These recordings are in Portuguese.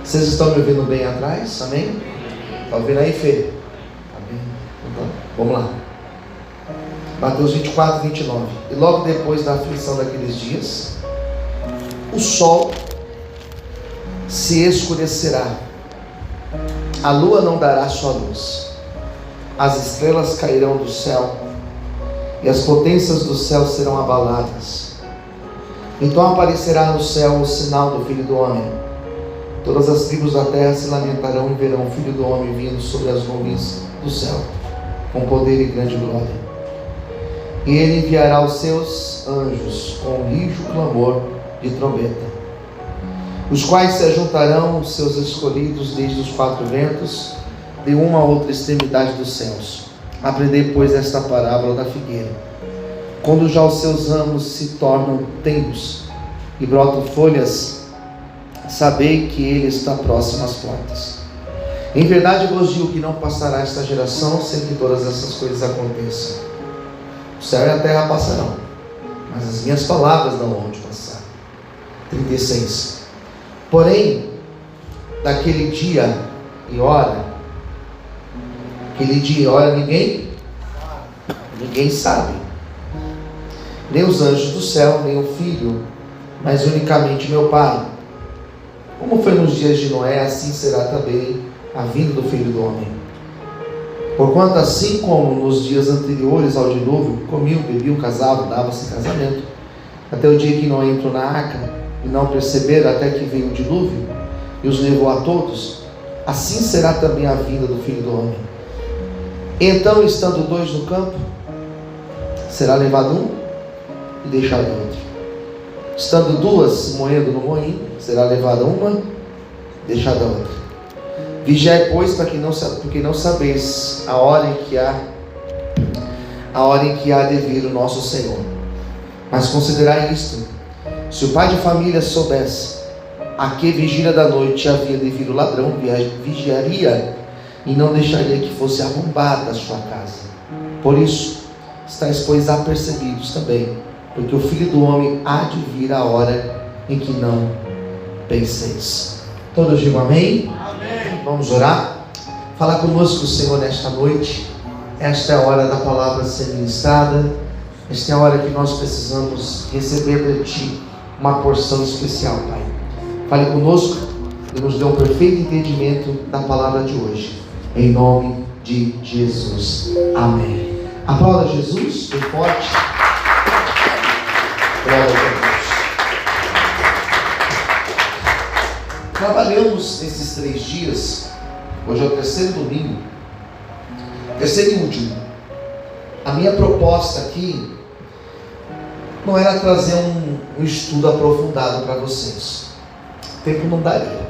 Vocês estão me ouvindo bem atrás? Amém? Está ouvindo aí, Fê? Amém? Então, vamos lá. Mateus 24, 29. E logo depois da aflição daqueles dias, o sol se escurecerá, a lua não dará sua luz, as estrelas cairão do céu e as potências do céu serão abaladas. Então aparecerá no céu o sinal do Filho do Homem. Todas as tribos da terra se lamentarão e verão o Filho do Homem vindo sobre as nuvens do céu, com poder e grande glória. E ele enviará os seus anjos com um rijo clamor de trombeta, os quais se ajuntarão os seus escolhidos desde os quatro ventos, de uma a outra extremidade dos céus. Aprendei, pois, esta parábola da figueira. Quando já os seus ramos se tornam tenros e brotam folhas, sabei que ele está próximo às portas. Em verdade vos digo que não passará esta geração sem que todas essas coisas aconteçam. O céu e a terra passarão, mas as minhas palavras não vão de passar. 36. Porém, daquele dia e hora, ninguém sabe, nem os anjos do céu, nem o Filho, mas unicamente meu Pai. Como foi nos dias de Noé, assim será também a vinda do Filho do Homem. Porquanto assim como nos dias anteriores ao dilúvio, comiam, bebiam, casavam, davam-se em casamento, até o dia que Noé entrou na arca, e não perceberam até que veio o dilúvio, e os levou a todos, assim será também a vinda do Filho do Homem. Então, estando dois no campo, será levado um e deixado outro. Estando duas moendo no moinho, será levada uma e deixada outra. Vigiai, pois, porque não sabeis a hora em que há de vir o nosso Senhor. Mas considerai isto: se o pai de família soubesse a que vigília da noite havia de vir o ladrão, vigiaria e não deixaria que fosse arrombada a sua casa. Por isso, estáis, pois, apercebidos também, porque o Filho do Homem há de vir a hora em que não penseis. Todos digam amém? Amém. Vamos orar? Fala conosco, Senhor, nesta noite. Esta é a hora da palavra ser ministrada. Esta é a hora que nós precisamos receber de Ti uma porção especial, Pai. Fale conosco e nos dê um perfeito entendimento da palavra de hoje. Em nome de Jesus. Amém. Aplauda Jesus, bem forte. Glória a Deus. Trabalhamos nesses 3 dias. Hoje é o terceiro domingo, terceiro e último. A minha proposta aqui não era trazer um estudo aprofundado para vocês. O tempo não daria.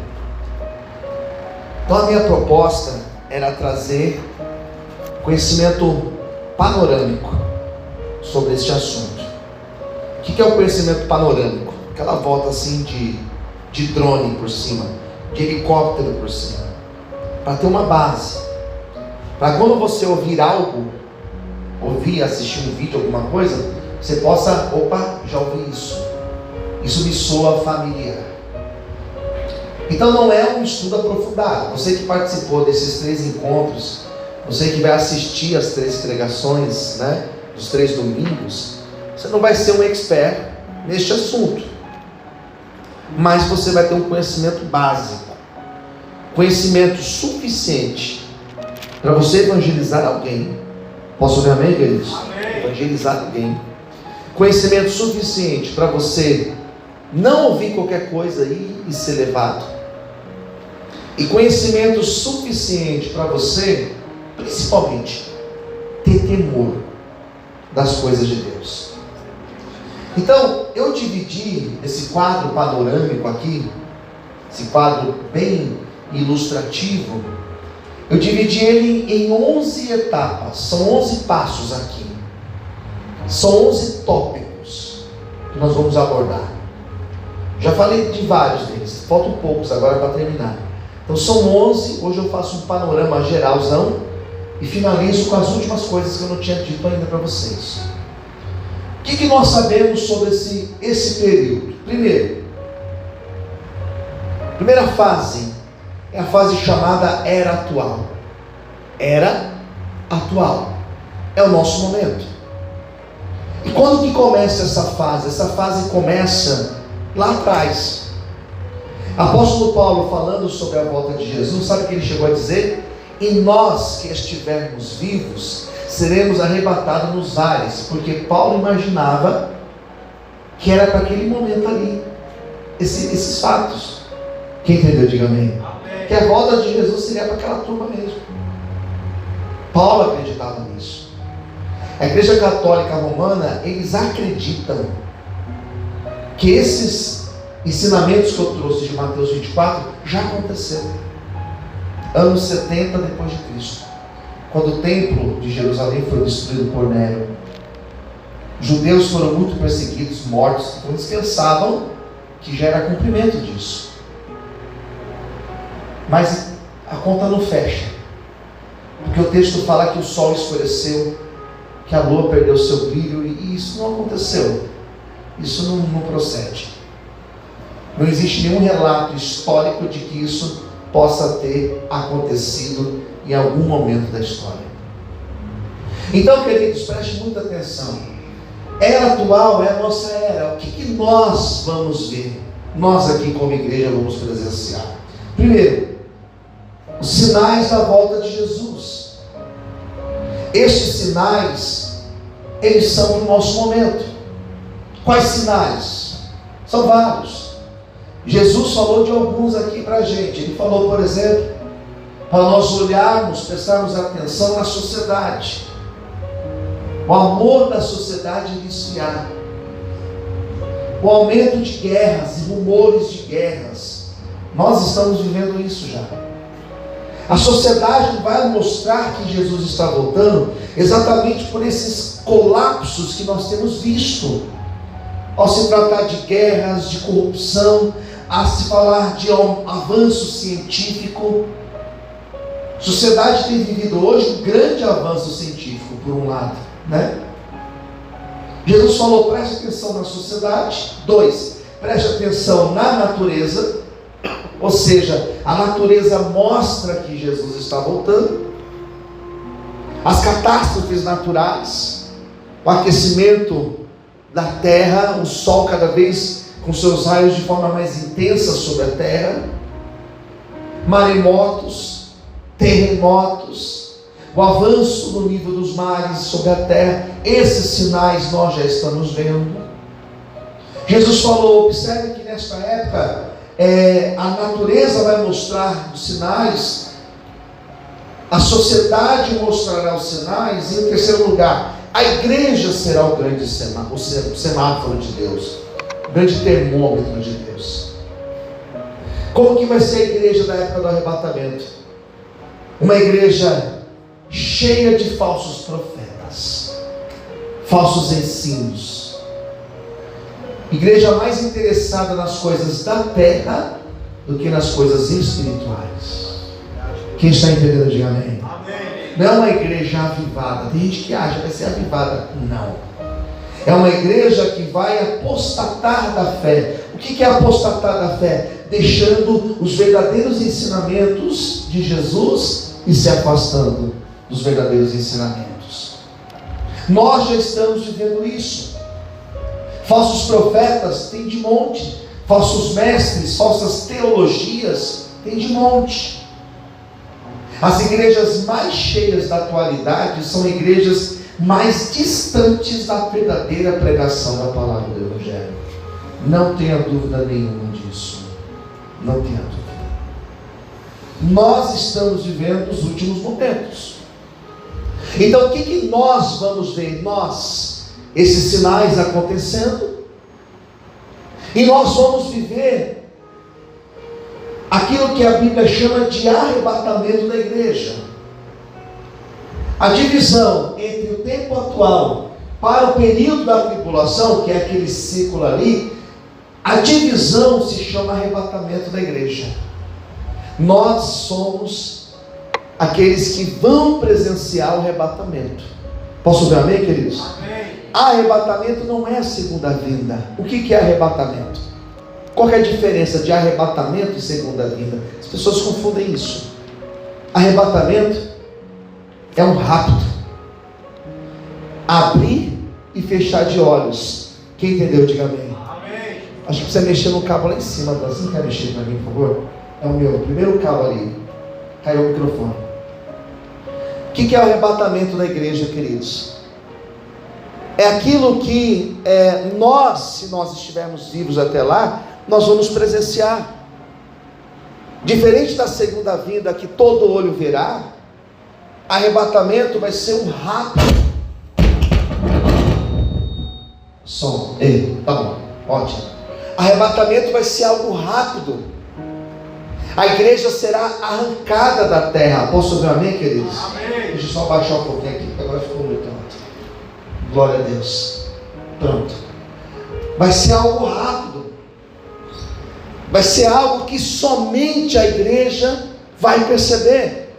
Então a minha proposta era trazer conhecimento panorâmico sobre este assunto. O que é o conhecimento panorâmico? Aquela volta assim de drone por cima, de helicóptero por cima, para ter uma base, para quando você ouvir algo, assistir um vídeo, alguma coisa, você possa, já ouvi isso me soa familiar. Então não é um estudo aprofundado. Você que participou desses 3 encontros, você que vai assistir as 3 pregações, né, dos 3 domingos, você não vai ser um expert neste assunto, mas você vai ter um conhecimento básico, conhecimento suficiente para você evangelizar alguém. Posso ouvir amém, queridos? Amém. Evangelizar alguém. Conhecimento suficiente para você não ouvir qualquer coisa aí e ser levado. E conhecimento suficiente para você, principalmente, ter temor das coisas de Deus. Então, eu dividi esse quadro panorâmico aqui, esse quadro bem ilustrativo, eu dividi ele em 11 etapas. São 11 passos aqui. São 11 tópicos que nós vamos abordar. Já falei de vários deles, faltam poucos agora para terminar. Então são 11, hoje eu faço um panorama geralzão e finalizo com as últimas coisas que eu não tinha dito ainda para vocês. O que nós sabemos sobre esse período? Primeira fase é a fase chamada era atual. Era atual. É o nosso momento. E quando que começa essa fase? Essa fase começa lá atrás. Apóstolo Paulo, falando sobre a volta de Jesus, sabe o que ele chegou a dizer? E nós que estivermos vivos, seremos arrebatados nos ares. Porque Paulo imaginava que era para aquele momento ali, esses fatos. Quem entendeu, diga amém. Amém. Que a volta de Jesus seria para aquela turma mesmo. Paulo acreditava nisso. A Igreja Católica Romana, eles acreditam que esses ensinamentos que eu trouxe de Mateus 24 já aconteceram. Anos 70 depois de Cristo, quando o templo de Jerusalém foi destruído por Nero. Os judeus foram muito perseguidos, mortos, então eles pensavam que já era cumprimento disso. Mas a conta não fecha, porque o texto fala que o sol escureceu, que a lua perdeu seu brilho, e isso não aconteceu. Isso não procede. Não existe nenhum relato histórico de que isso possa ter acontecido em algum momento da história. Então, queridos, preste muita atenção. Era atual, é a nossa era. O que nós vamos ver? Nós aqui como igreja vamos presenciar. Primeiro, os sinais da volta de Jesus. Estes sinais, eles são do nosso momento. Quais sinais? São vários. Jesus falou de alguns aqui para a gente. Ele falou, por exemplo, para nós olharmos, prestarmos atenção na sociedade. O amor da sociedade esfriar. O aumento de guerras e rumores de guerras. Nós estamos vivendo isso já. A sociedade vai mostrar que Jesus está voltando exatamente por esses colapsos que nós temos visto. Ao se tratar de guerras, de corrupção, a se falar de avanço científico. A sociedade tem vivido hoje um grande avanço científico, por um lado, né? Jesus falou, preste atenção na sociedade. 2, preste atenção na natureza. Ou seja, a natureza mostra que Jesus está voltando. As catástrofes naturais, o aquecimento da terra, o sol cada vez com seus raios de forma mais intensa sobre a terra, maremotos, terremotos, o avanço no nível dos mares sobre a terra. Esses sinais nós já estamos vendo. Jesus falou, observe que nesta época a natureza vai mostrar os sinais, a sociedade mostrará os sinais, e em terceiro lugar, a igreja será o grande semáforo de Deus, o grande termômetro de Deus. Como que vai ser a igreja da época do arrebatamento? Uma igreja cheia de falsos profetas, falsos ensinos, igreja mais interessada nas coisas da terra do que nas coisas espirituais. Quem está entendendo, diga amém. Não é uma igreja avivada. Tem gente que acha que vai ser avivada. Não. É uma igreja que vai apostatar da fé. O que é apostatar da fé? Deixando os verdadeiros ensinamentos de Jesus e se afastando dos verdadeiros ensinamentos. Nós já estamos vivendo isso. Falsos profetas tem de monte. Falsos mestres, falsas teologias tem de monte. As igrejas mais cheias da atualidade são igrejas mais distantes da verdadeira pregação da palavra do Evangelho. Não tenha dúvida nenhuma disso. Não tenha dúvida. Nós estamos vivendo os últimos momentos. Então o que nós vamos ver? Nós, esses sinais acontecendo, e nós vamos viver aquilo que a Bíblia chama de arrebatamento da igreja. A divisão entre o tempo atual para o período da tribulação, que é aquele ciclo ali, a divisão se chama arrebatamento da igreja. Nós somos aqueles que vão presenciar o arrebatamento. Posso ver amém, queridos? Amém. Arrebatamento não é a segunda vinda. O que é arrebatamento? Qual que é a diferença de arrebatamento e segunda vinda? As pessoas confundem isso. Arrebatamento é um rapto, abrir e fechar de olhos. Quem entendeu, diga amém. Amém. Acho que precisa mexer no cabo lá em cima. Você quer mexer para mim, por favor? É o meu, primeiro cabo ali. Caiu o microfone. O que é o arrebatamento da igreja, queridos? É aquilo que nós, se nós estivermos vivos até lá, nós vamos presenciar. Diferente da segunda vinda, que todo olho verá, arrebatamento vai ser um rapto. Som, tá bom, ótimo. Arrebatamento vai ser algo rápido. A igreja será arrancada da terra. Posso ouvir um amém, queridos? Amém. Deixa eu só baixar um pouquinho aqui, porque agora ficou muito alto. Glória a Deus. Pronto. Vai ser algo rápido. Vai ser algo que somente a igreja vai perceber.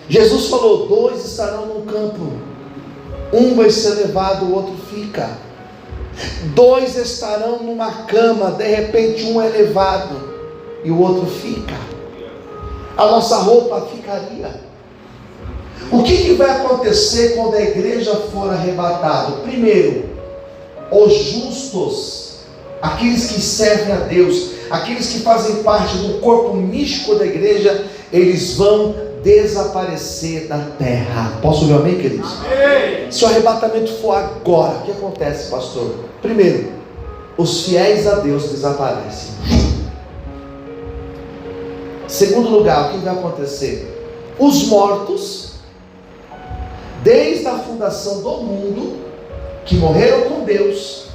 Jesus falou: 2 estarão no campo, um vai ser levado, o outro fica. 2 estarão numa cama, de repente um é levado e o outro fica. A nossa roupa ficaria. O que vai acontecer quando a igreja for arrebatada? Primeiro, os justos, aqueles que servem a Deus, aqueles que fazem parte do corpo místico da igreja, eles vão desaparecer da terra. Posso ouvir amém, queridos? Amém. Se o arrebatamento for agora, o que acontece, pastor? Primeiro, os fiéis a Deus desaparecem. Segundo lugar, o que vai acontecer? Os mortos, desde a fundação do mundo, que morreram com Deus,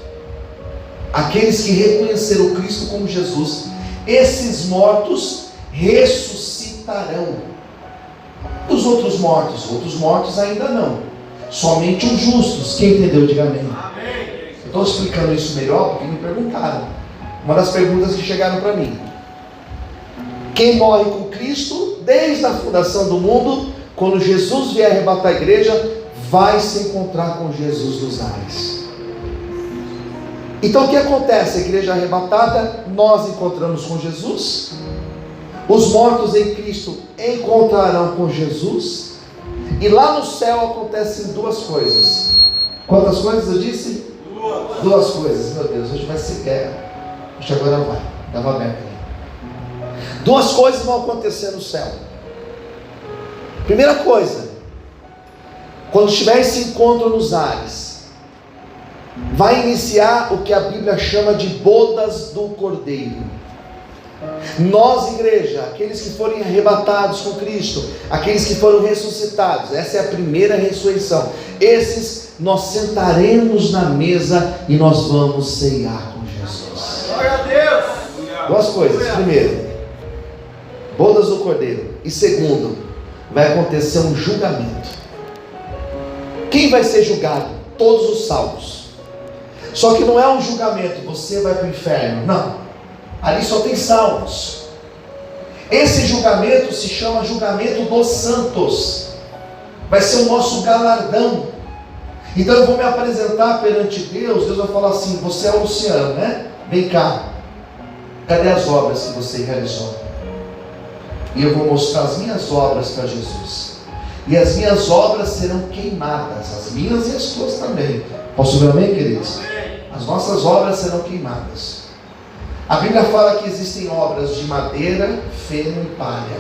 aqueles que reconheceram Cristo como Jesus, esses mortos ressuscitarão. Os outros mortos ainda não, somente os justos. Quem entendeu, diga amém. Eu estou explicando isso melhor porque me perguntaram. Uma das perguntas que chegaram para mim: quem morre com Cristo desde a fundação do mundo, quando Jesus vier arrebatar a igreja, vai se encontrar com Jesus nos ares. Então o que acontece? A igreja arrebatada, nós encontramos com Jesus, os mortos em Cristo encontrarão com Jesus, e lá no céu acontecem 2 coisas. Quantas coisas eu disse? 2 coisas. Meu Deus, hoje vai ser guerra. Hoje agora vai, estava aberto ali. 2 coisas vão acontecer no céu. Primeira coisa, quando tiver esse encontro nos ares, vai iniciar o que a Bíblia chama de bodas do Cordeiro. Nós, igreja, aqueles que forem arrebatados com Cristo, aqueles que foram ressuscitados, essa é a primeira ressurreição. Esses nós sentaremos na mesa e nós vamos ceiar com Jesus. Glória a Deus! 2 coisas. Primeiro, bodas do Cordeiro. E segundo, vai acontecer um julgamento. Quem vai ser julgado? Todos os salvos. Só que não é um julgamento, você vai para o inferno. Não. Ali só tem salvos. Esse julgamento se chama julgamento dos santos. Vai ser o nosso galardão. Então eu vou me apresentar perante Deus. Deus vai falar assim: você é o Luciano, né? Vem cá. Cadê as obras que você realizou? E eu vou mostrar as minhas obras para Jesus. E as minhas obras serão queimadas. As minhas e as tuas também. Posso ver amém, queridos? As nossas obras serão queimadas. A Bíblia fala que existem obras de madeira, feno e palha.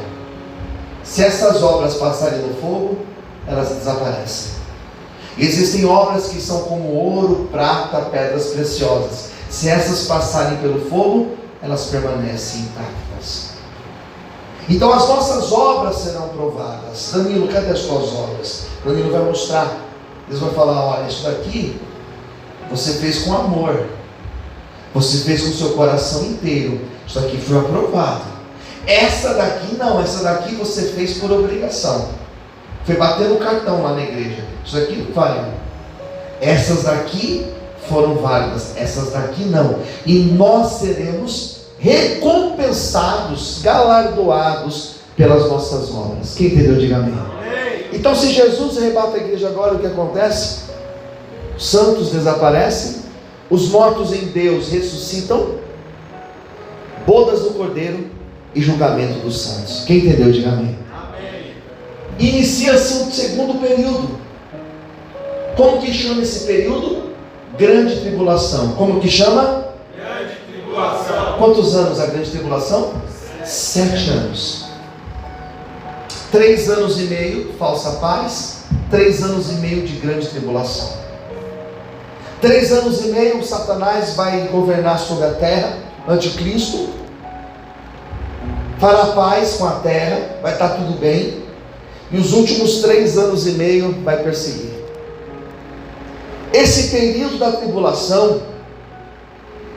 Se essas obras passarem no fogo, elas desaparecem. Existem obras que são como ouro, prata, pedras preciosas. Se essas passarem pelo fogo, elas permanecem intactas. Então as nossas obras serão provadas. Danilo, cadê as tuas obras? Danilo vai mostrar. Deus vai falar: olha, isso daqui você fez com amor. Você fez com o seu coração inteiro. Isso aqui foi aprovado. Essa daqui não, essa daqui você fez por obrigação. Foi bater no cartão lá na igreja. Isso aqui não vale. Essas daqui foram válidas, essas daqui não. E nós seremos recompensados, galardoados pelas nossas obras. Quem entendeu, diga amém. Então, se Jesus arrebata a igreja agora, o que acontece? Os santos desaparecem, os mortos em Deus ressuscitam, bodas do Cordeiro e julgamento dos santos. Quem entendeu, diga amém. Inicia-se um segundo período. Como que chama esse período? Grande tribulação. Como que chama? Grande tribulação. Quantos anos a grande tribulação? 7 anos. 3 anos e meio falsa paz, 3 anos e meio de grande tribulação. 3 anos e meio Satanás vai governar sobre a terra, anticristo, fará paz com a terra, vai estar tudo bem. E os últimos 3 anos e meio vai perseguir. Esse período da tribulação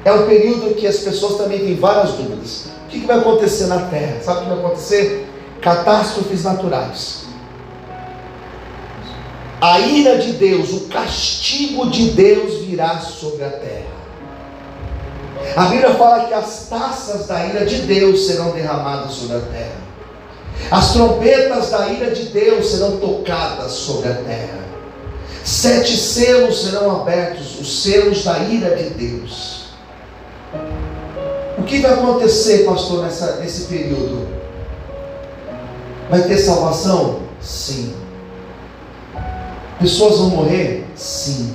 é um período que as pessoas também têm várias dúvidas. O que vai acontecer na terra? Sabe o que vai acontecer? Catástrofes naturais. A ira de Deus, o castigo de Deus virá sobre a terra. A Bíblia fala que as taças da ira de Deus serão derramadas sobre a terra. As trombetas da ira de Deus serão tocadas sobre a terra. 7 selos serão abertos, os selos da ira de Deus. O que vai acontecer, pastor, nesse período? Vai ter salvação? Sim. Pessoas vão morrer? Sim.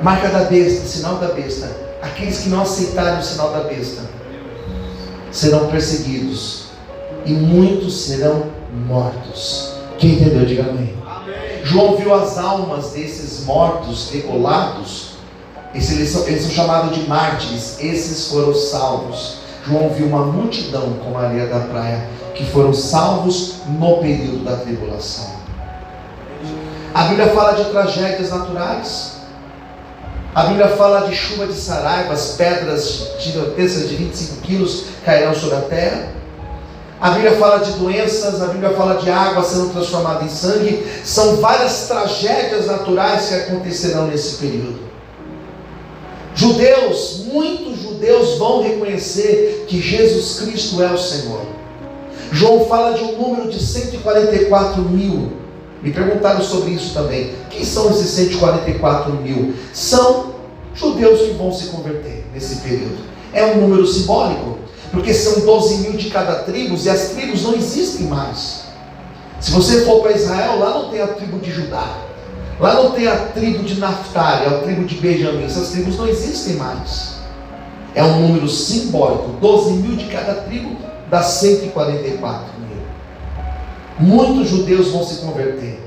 Marca da besta, sinal da besta. Aqueles que não aceitarem o sinal da besta serão perseguidos, e muitos serão mortos. Quem entendeu, diga amém. João viu as almas desses mortos degolados. Eles são chamados de mártires. Esses foram salvos. João viu uma multidão como a areia da praia, que foram salvos no período da tribulação. A Bíblia fala de tragédias naturais. A Bíblia fala de chuva de saraivas, pedras gigantescas de 25 quilos cairão sobre a terra. A Bíblia fala de doenças, a Bíblia fala de água sendo transformada em sangue. São várias tragédias naturais que acontecerão nesse período. Judeus, muitos judeus vão reconhecer que Jesus Cristo é o Senhor. João fala de um número de 144 mil. Me perguntaram sobre isso também. Quem são esses 144 mil? São judeus que vão se converter nesse período. É um número simbólico, porque são 12 mil de cada tribo, e as tribos não existem mais. Se você for para Israel, lá não tem a tribo de Judá, lá não tem a tribo de Naftali, a tribo de Benjamim. Essas tribos não existem mais. É um número simbólico. 12 mil de cada tribo dá 144 mil. Muitos judeus vão se converter.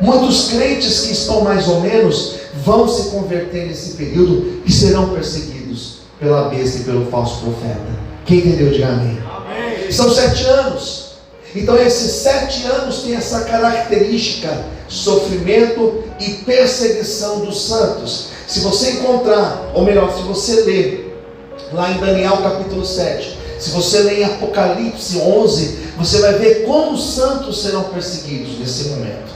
Muitos crentes que estão mais ou menos vão se converter nesse período e serão perseguidos pela besta e pelo falso profeta. Quem entendeu, diga amém. Amém. São 7 anos. Então esses 7 anos têm essa característica: sofrimento e perseguição dos santos. Se você encontrar, ou melhor, se você ler lá em Daniel capítulo 7, se você ler em Apocalipse 11, você vai ver como os santos serão perseguidos nesse momento.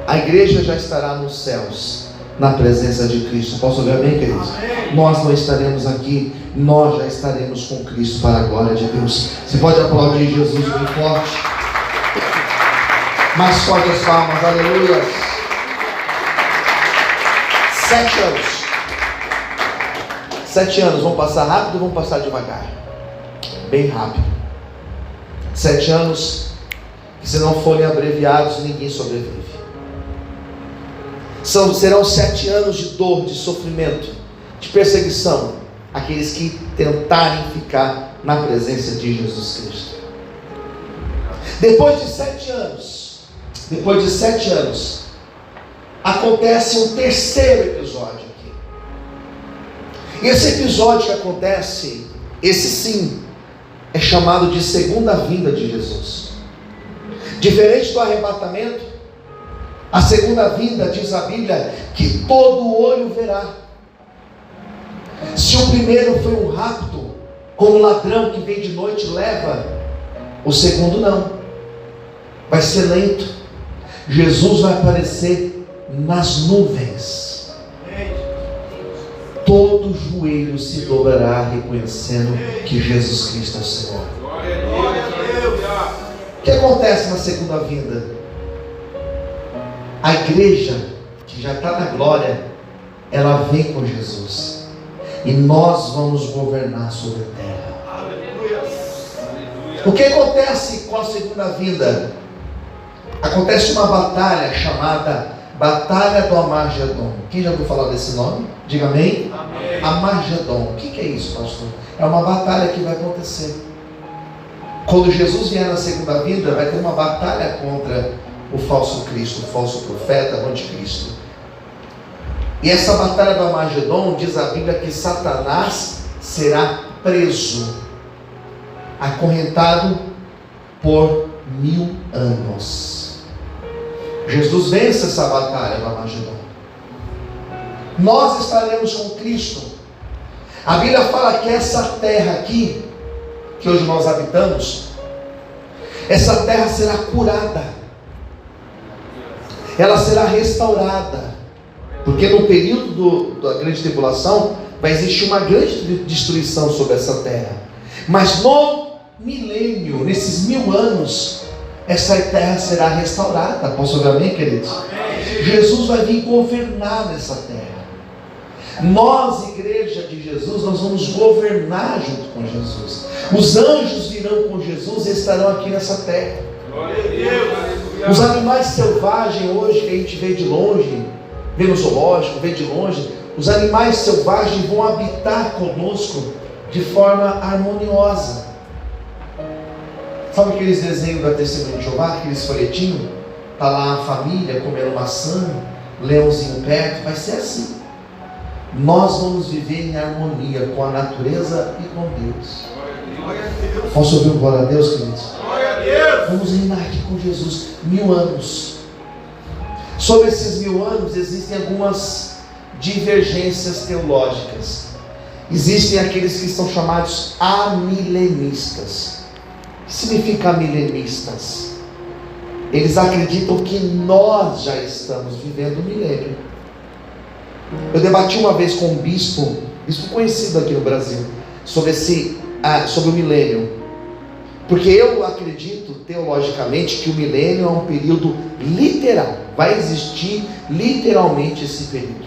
A igreja já estará nos céus, na presença de Cristo. Posso ouvir amém, queridos? Amém. Nós não estaremos aqui, nós já estaremos com Cristo para a glória de Deus. Você pode aplaudir Jesus bem forte? Mais forte as palmas, aleluia. 7 anos. 7 anos, vão passar rápido ou vão passar devagar? Bem rápido. 7 anos que, se não forem abreviados, ninguém sobrevive. Serão 7 anos de dor, de sofrimento, de perseguição, aqueles que tentarem ficar na presença de Jesus Cristo. Depois de 7 anos, acontece um terceiro episódio aqui. E esse episódio que acontece, esse sim, é chamado de segunda vinda de Jesus. Diferente do arrebatamento, a segunda vinda, diz a Bíblia, que todo olho verá. Se o primeiro foi um rapto, como um ladrão que vem de noite e leva, o segundo não. Vai ser lento. Jesus vai aparecer nas nuvens. Todo joelho se dobrará reconhecendo que Jesus Cristo é o Senhor. O que acontece na segunda vinda? A igreja que já está na glória, ela vem com Jesus. e nós vamos governar sobre a terra. Aleluia. O que acontece com a segunda vinda? Acontece uma batalha chamada Batalha do Armagedon. Quem já ouviu falar desse nome? Diga amém. Amém. Armagedon. O que é isso, pastor? É uma batalha que vai acontecer. Quando Jesus vier na segunda vinda, vai ter uma batalha contra o falso Cristo, o falso profeta, o anticristo. E essa batalha do Armagedon, diz a Bíblia que Satanás será preso, acorrentado por 1000 anos. Jesus vence essa batalha do Armagedon. Nós estaremos com Cristo. A Bíblia fala que essa terra aqui, que hoje nós habitamos, essa terra será curada, ela será restaurada, porque no período da grande tribulação vai existir uma grande destruição sobre essa terra, mas no milênio, nesses 1000 anos, essa terra será restaurada. Posso ouvir amém, queridos? Amém. Jesus vai vir governar nessa terra. Nós, igreja de Jesus, nós vamos governar junto com Jesus. Os anjos virão com Jesus e estarão aqui nessa terra. Glória a Deus. Os animais selvagens hoje que a gente vê de longe, vê no zoológico, vê de longe, os animais selvagens vão habitar conosco de forma harmoniosa. Sabe aqueles desenhos da Testemunha de Jeová, aqueles folhetinhos? Está lá a família comendo maçã, leãozinho perto, vai ser assim. Nós vamos viver em harmonia com a natureza e com Deus. Glória a Deus. Posso ouvir um glória a Deus, queridos? Glória a Deus. Vamos reinar aqui com Jesus 1000 anos. Sobre esses 1000 anos existem algumas divergências teológicas. Existem aqueles que são chamados amilenistas. O que significa amilenistas? Eles acreditam que nós já estamos vivendo o milênio. Eu debati uma vez com um bispo conhecido aqui no Brasil, sobre o milênio. Porque eu acredito teologicamente que o milênio é um período literal. Vai existir literalmente esse período.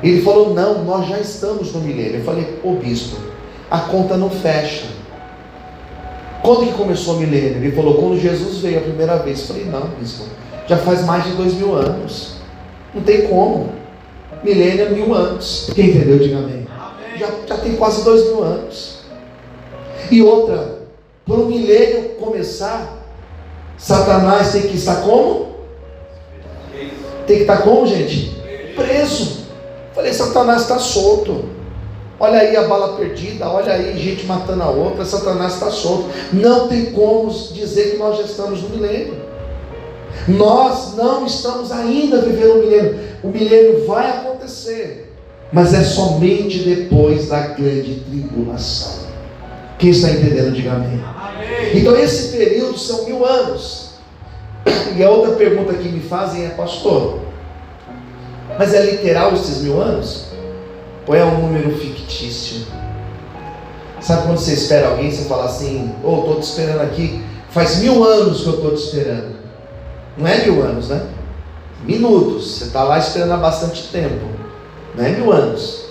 Ele falou, não, nós já estamos no milênio. Eu falei, ô bispo, a conta não fecha. Quando que começou o milênio? Ele falou, quando Jesus veio a primeira vez. Eu falei, não, bispo, já faz mais de 2000 anos. Não tem como. Milênio é 1000 anos. Quem entendeu, diga amém. Já tem quase 2000 anos. E outra, para o milênio começar, Satanás tem que estar como? Tem que estar como, gente? Preso. Falei, Satanás está solto. Olha aí a bala perdida, olha aí gente matando a outra, Satanás está solto. Não tem como dizer que nós já estamos no milênio. Nós não estamos ainda vivendo o milênio. O milênio vai acontecer, mas é somente depois da grande tribulação. Quem está entendendo, diga amém. Amém. Então esse período são 1000 anos. E a outra pergunta que me fazem é, pastor, mas é literal esses 1000 anos? Ou é um número fictício? Sabe quando você espera alguém, você fala assim, estou te esperando aqui, faz 1000 anos que eu estou te esperando. Não é 1000 anos, né? Minutos, você está lá esperando há bastante tempo. Não é 1000 anos.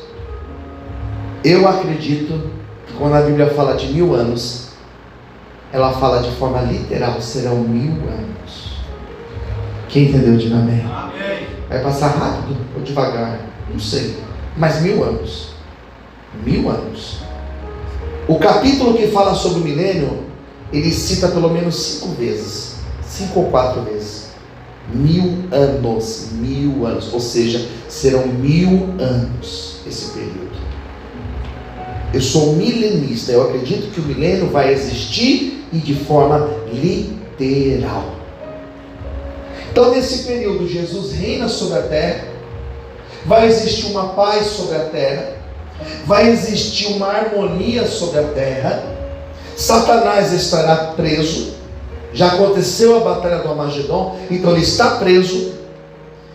Eu acredito que quando a Bíblia fala de 1000 anos, ela fala de forma literal, serão 1000 anos. Quem entendeu, diga amém. Amém. Vai passar rápido ou devagar? Não sei. Mas 1000 anos. 1000 anos. O capítulo que fala sobre o milênio, ele cita pelo menos 5 vezes. 5 ou 4 vezes. 1000 anos. 1000 anos. Ou seja, serão 1000 anos esse período. Eu sou milenista. Eu acredito que o milênio vai existir e de forma literal. Então nesse período Jesus reina sobre a terra. Vai existir uma paz sobre a terra. Vai existir uma harmonia sobre a terra. Satanás estará preso. Já aconteceu a batalha do Armagedon, então ele está preso.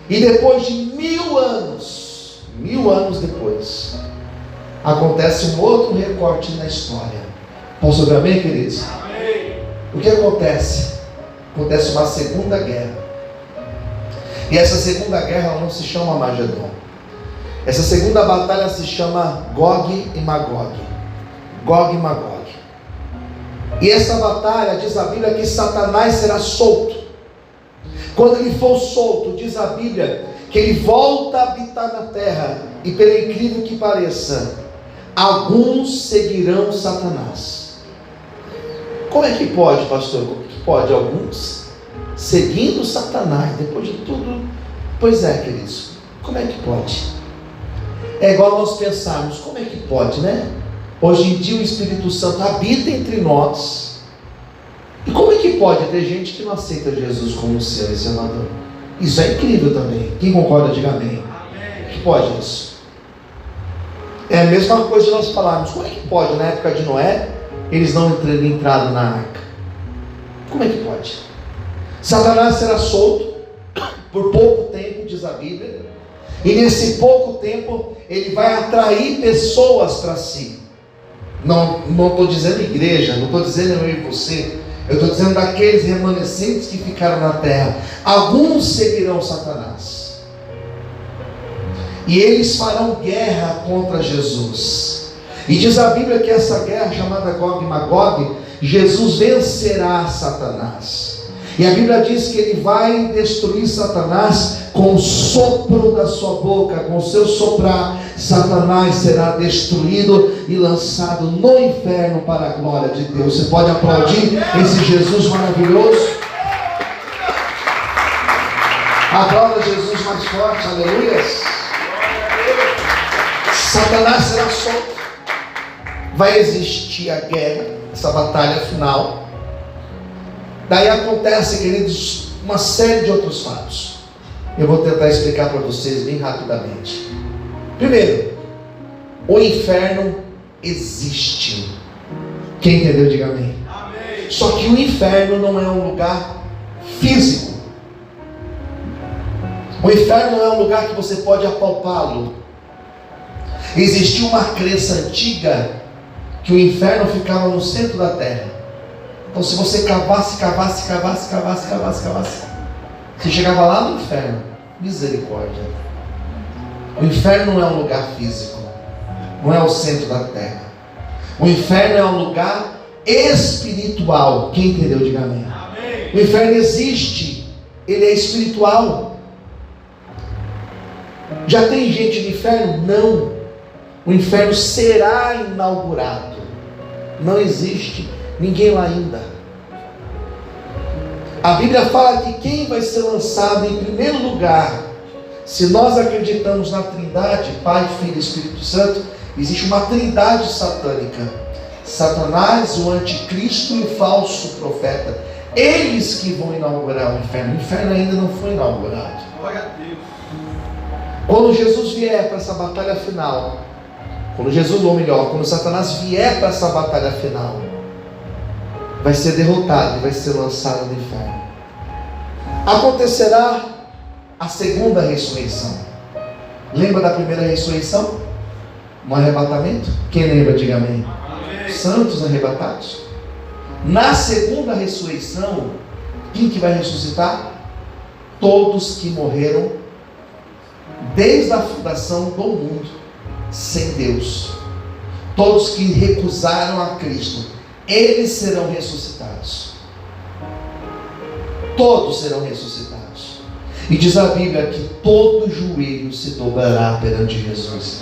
E depois de 1000 anos, 1000 anos depois, acontece um outro recorte na história. Posso ouvir amém, queridos? Amém. O que acontece? Acontece uma segunda guerra. E essa segunda guerra não se chama Armagedon. Essa segunda batalha se chama Gog e Magog. Gog e Magog. E essa batalha, diz a Bíblia, que Satanás será solto. Quando ele for solto, diz a Bíblia, que ele volta a habitar na terra. E pelo incrível que pareça, alguns seguirão Satanás. Como é que pode, pastor? Como é que pode? Alguns seguindo Satanás, depois de tudo. Pois é, queridos, como é que pode? É igual nós pensarmos, como é que pode, né? Hoje em dia o Espírito Santo habita entre nós. E como é que pode ter gente que não aceita Jesus como Senhor e Salvador? Isso é incrível também. Quem concorda, diga amém. Amém. Que pode isso? É a mesma coisa de nós falarmos, como é que pode, na época de Noé, eles não entraram na arca? Como é que pode? Satanás será solto por pouco tempo, diz a Bíblia. E nesse pouco tempo, ele vai atrair pessoas para si. Não estou dizendo igreja, não estou dizendo eu e você. Eu estou dizendo daqueles remanescentes que ficaram na terra. Alguns seguirão Satanás. E eles farão guerra contra Jesus. E diz a Bíblia que essa guerra, chamada Gog e Magog, Jesus vencerá Satanás. E a Bíblia diz que ele vai destruir Satanás com o sopro da sua boca, com o seu soprar. Satanás será destruído e lançado no inferno para a glória de Deus. Você pode aplaudir esse Jesus maravilhoso? Aplauda Jesus mais forte, aleluias. Satanás será solto. Vai existir a guerra, essa batalha final. Daí acontece, queridos, uma série de outros fatos. Eu vou tentar explicar para vocês bem rapidamente. Primeiro, o inferno existe. Quem entendeu, diga amém. Amém. Só que o inferno não é um lugar físico. O inferno não é um lugar que você pode apalpá-lo. Existia uma crença antiga que o inferno ficava no centro da terra. Então se você cavasse, você chegava lá no inferno. Misericórdia. O inferno não é um lugar físico, não é o centro da terra. O inferno é um lugar espiritual. Quem entendeu, diga amém. Amém. O inferno existe, ele é espiritual. Já tem gente no inferno? Não. O inferno será inaugurado. Não existe ninguém lá ainda. A Bíblia fala que quem vai ser lançado em primeiro lugar, se nós acreditamos na Trindade, Pai, Filho e Espírito Santo, existe uma trindade satânica. Satanás, o anticristo e o falso profeta. Eles que vão inaugurar o inferno. O inferno ainda não foi inaugurado. Glória a Deus. Quando Jesus vier para essa batalha final, quando Satanás vier para essa batalha final, vai ser derrotado e vai ser lançado no inferno. Acontecerá a segunda ressurreição. Lembra da primeira ressurreição? No arrebatamento? Quem lembra, diga amém. Amém. Santos arrebatados. Na segunda ressurreição, quem que vai ressuscitar? Todos que morreram desde a fundação do mundo sem Deus. Todos que recusaram a Cristo, eles serão ressuscitados. Todos serão ressuscitados. E diz a Bíblia que todo joelho se dobrará perante Jesus.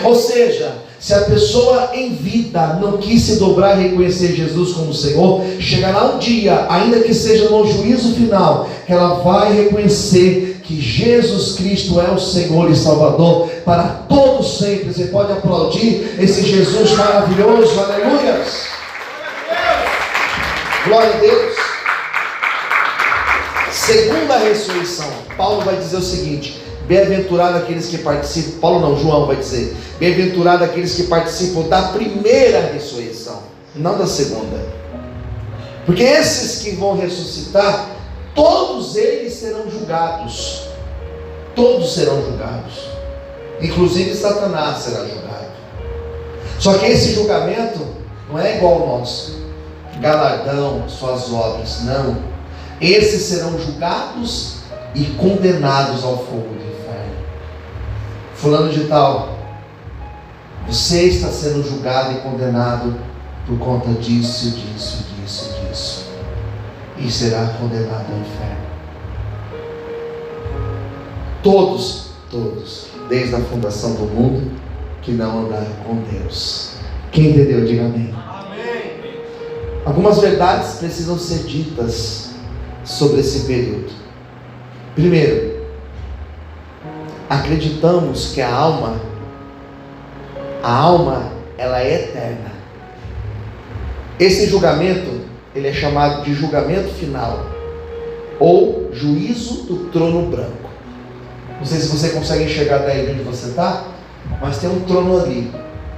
Ou seja, se a pessoa em vida não quis se dobrar e reconhecer Jesus como Senhor, chegará um dia, ainda que seja no juízo final, que ela vai reconhecer que Jesus Cristo é o Senhor e Salvador para todos sempre. Você pode aplaudir esse Jesus maravilhoso, aleluia. Glória a Deus. Segunda ressurreição, Paulo vai dizer o seguinte: bem-aventurado aqueles que participam. João vai dizer: bem-aventurado aqueles que participam da primeira ressurreição, não da segunda. Porque esses que vão ressuscitar, todos eles serão julgados. Todos serão julgados. Inclusive Satanás será julgado. Só que esse julgamento não é igual ao nosso, galardão, suas obras. Não. Esses serão julgados e condenados ao fogo do inferno. fulano de tal, você está sendo julgado e condenado por conta disso, disso, disso, disso, e será condenado ao inferno. Todos, desde a fundação do mundo, que não andaram com Deus. Quem entendeu, diga amém. Amém. Algumas verdades precisam ser ditas sobre esse período. Primeiro, acreditamos que a alma ela é eterna. Esse julgamento, ele é chamado de julgamento final, ou juízo do trono branco. Não sei se você consegue enxergar daí onde você está, mas tem um trono ali,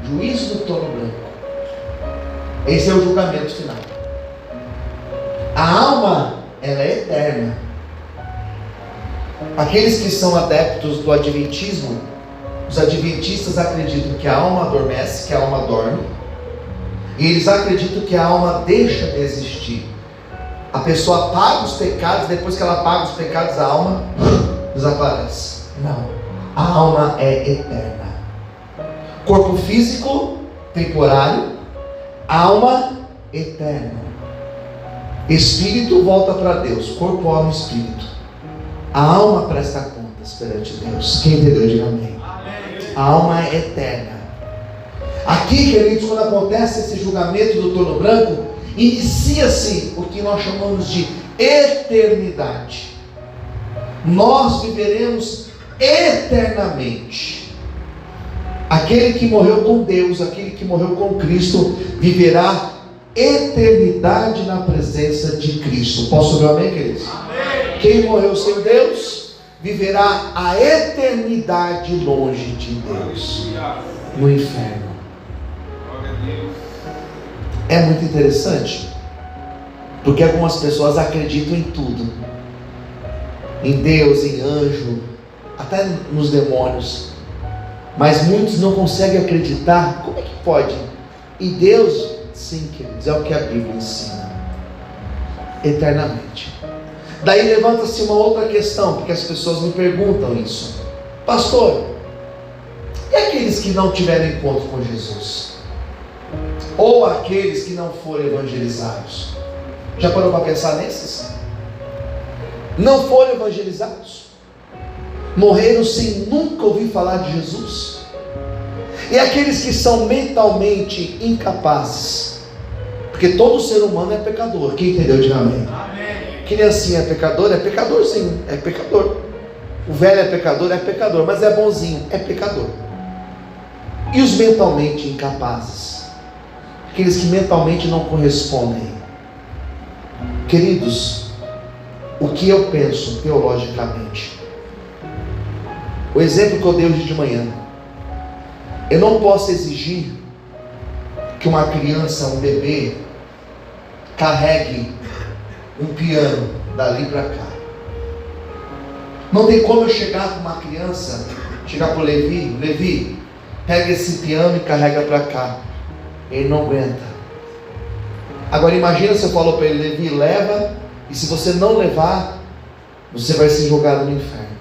juízo do trono branco. Esse é o julgamento final. A alma, ela é eterna. Aqueles que são adeptos do adventismo, os adventistas acreditam que a alma adormece, que a alma dorme, e eles acreditam que a alma deixa de existir. A pessoa paga os pecados, depois que ela paga os pecados, a alma desaparece. Não, a alma é eterna. Corpo físico, temporário, alma eterna. Espírito volta para Deus, corpo, alma e espírito. A alma presta contas perante Deus. Quem entendeu, diga amém. A alma é eterna. Aqui, queridos, quando acontece esse julgamento do trono branco, inicia-se o que nós chamamos de eternidade. Nós viveremos eternamente. Aquele que morreu com Deus, aquele que morreu com Cristo, viverá eternidade na presença de Cristo. Posso ouvir amém, queridos? Amém. Quem morreu sem Deus, viverá a eternidade longe de Deus, no inferno. É muito interessante, porque algumas pessoas acreditam em tudo, em Deus, em anjo, até nos demônios, mas muitos não conseguem acreditar. Como é que pode? E Deus, sim, queridos, é o que a Bíblia ensina, eternamente. Daí levanta-se uma outra questão, porque as pessoas me perguntam isso: pastor, e aqueles que não tiveram encontro com Jesus? Ou aqueles que não foram evangelizados? Já parou para pensar nesses? Não foram evangelizados, morreram sem nunca ouvir falar de Jesus. E aqueles que são mentalmente incapazes, porque todo ser humano é pecador. Quem entendeu, diga amém. Criancinha é pecadorzinho, é pecador. O velho é pecador, mas é bonzinho, é pecador. E os mentalmente incapazes, aqueles que mentalmente não correspondem. Queridos, o que eu penso teologicamente, o exemplo que eu dei hoje de manhã, eu não posso exigir que uma criança, um bebê, carregue um piano dali para cá. Não tem como eu chegar com uma criança, chegar para o Levi, pega esse piano e carrega para cá. Ele não aguenta. Agora imagina se eu falo para ele: Levi, leva, e se você não levar, você vai ser jogado no inferno.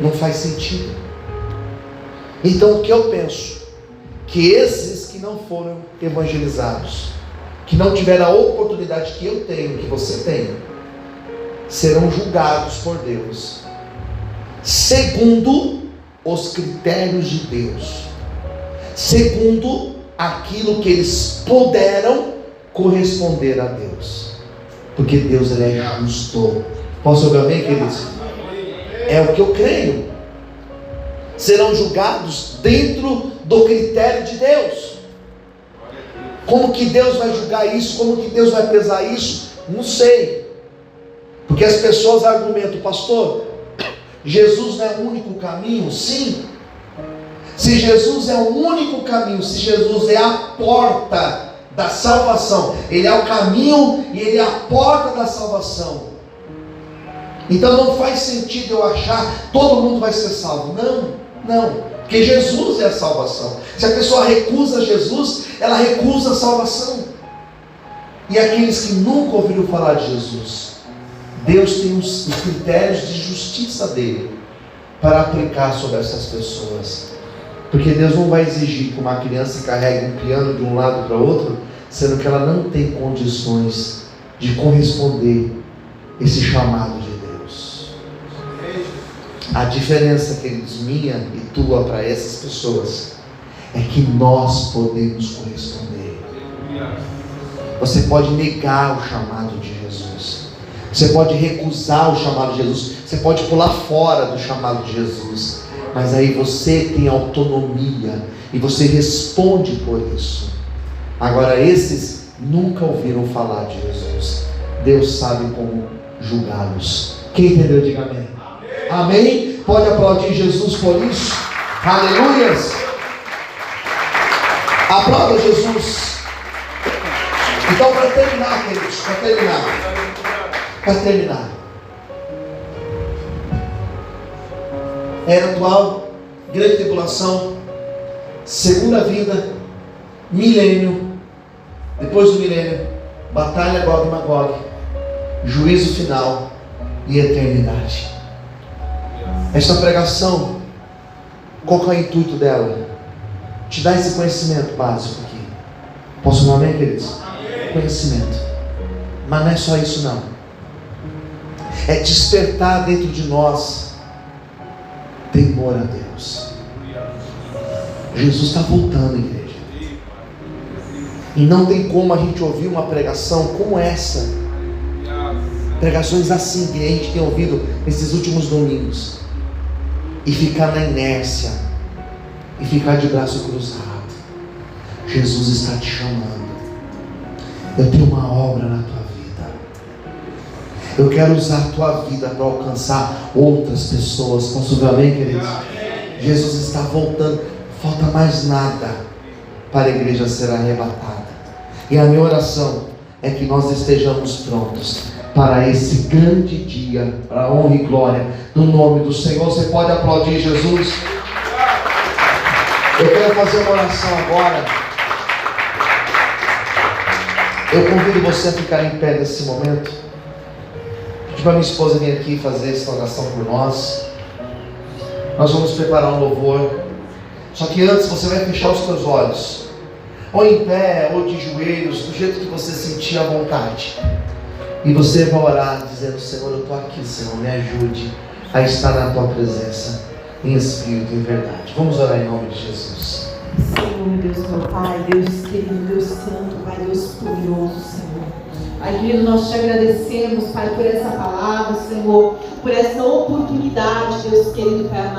Não faz sentido. Então o que eu penso? Que esses que não foram evangelizados, que não tiveram a oportunidade que eu tenho, que você tem, serão julgados por Deus, segundo os critérios de Deus, segundo aquilo que eles puderam corresponder a Deus, porque Deus, ele é justo. Posso ouvir amém, queridos? É o que eu creio. Serão julgados dentro do critério de Deus. Como que Deus vai julgar isso? Como que Deus vai pesar isso? Não sei. Porque as pessoas argumentam: pastor, Jesus não é o único caminho? Sim. Se Jesus é o único caminho, se Jesus é a porta da salvação, Ele é o caminho e Ele é a porta da salvação, então não faz sentido eu achar que todo mundo vai ser salvo. Não, porque Jesus é a salvação. Se a pessoa recusa Jesus, ela recusa a salvação. E aqueles que nunca ouviram falar de Jesus, Deus tem os critérios de justiça dele. para aplicar sobre essas pessoas. Porque Deus não vai exigir que uma criança carregue um piano de um lado para o outro, sendo que ela não tem condições de corresponder esse chamado de Deus. A diferença, queridos, minha e tua para essas pessoas é que nós podemos corresponder. Você pode negar o chamado de Jesus, você pode recusar o chamado de Jesus, você pode pular fora do chamado de Jesus, mas aí você tem autonomia e você responde por isso. Agora, esses nunca ouviram falar de Jesus. Deus sabe como julgá-los. Quem entendeu, diga amém. Amém? Pode aplaudir Jesus por isso? Aleluias! Aplauda Jesus. Então, para terminar, queridos, para terminar, era atual, grande tribulação, segunda vinda, milênio, depois do milênio, batalha Gog e Magog, juízo final e eternidade. Esta pregação, qual que é o intuito dela? Te dar esse conhecimento básico aqui. Posso falar amém, queridos? Amém. Conhecimento. Mas não é só isso não. É despertar dentro de nós temor a Deus. Jesus está voltando, igreja. E não tem como a gente ouvir uma pregação como essa. Pregações assim que a gente tem ouvido nesses últimos domingos e ficar na inércia e ficar de braço cruzado. Jesus está te chamando. Eu tenho uma obra na tua vida. Eu quero usar a tua vida para alcançar outras pessoas. Posso ver amém, queridos? Jesus está voltando. Falta mais nada para a igreja ser arrebatada. E a minha oração é que nós estejamos prontos para esse grande dia, para a honra e glória do nome do Senhor. Você pode aplaudir Jesus? Eu quero fazer uma oração agora. Eu convido você a ficar em pé nesse momento. Pedi para minha esposa vir aqui fazer essa oração por nós. Nós vamos preparar um louvor. Só que antes você vai fechar os seus olhos, ou em pé, ou de joelhos, do jeito que você sentir à vontade. E você vai orar dizendo: Senhor, eu estou aqui, Senhor, me ajude a estar na tua presença, em espírito e em verdade. Vamos orar em nome de Jesus. Senhor, meu Deus, meu Pai, Deus querido, Deus santo, Pai, Deus poderoso, Senhor. Pai querido, nós te agradecemos, Pai, por essa palavra, Senhor, por essa oportunidade, Deus querido, Pai amado.